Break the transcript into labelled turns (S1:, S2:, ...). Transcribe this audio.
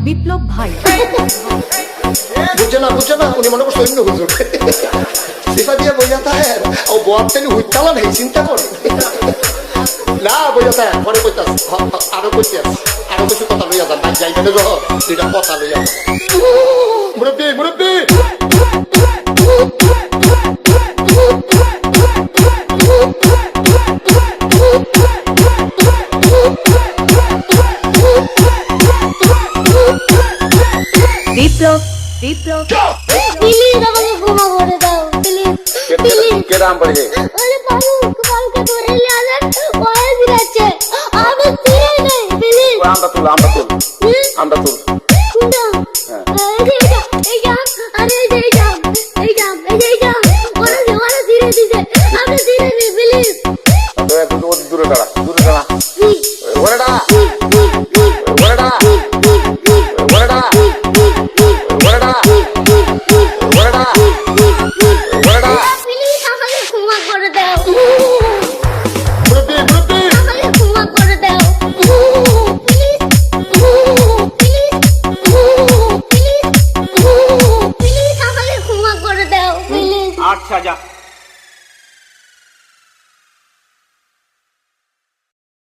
S1: বিপ্লব ভাই
S2: বুঝছে না উনি মনে করছে অন্য হুজুর সিফা দিয়ে বইয়া থাকে ও বয়ারটানি হুইতালা নেই চিন্তা করে না বইয়া থাকে পরে কইতাস আরো কইতে আরো কিছু কথা লইয়া যান ভাই যাইবেন যখন দুইটা কথা লইয়া যান মুরব্বী
S1: বিপ্লব
S3: প্লিজ আমাকে ক্ষমা করে দাও প্লিজ
S2: কেরাম পড়ে
S3: আরে পালকে ধরে নিয়ে আসেন ওই দিলাচ্ছে আমি চিনি নাই প্লিজ
S2: আমরা তুল
S3: কোনটা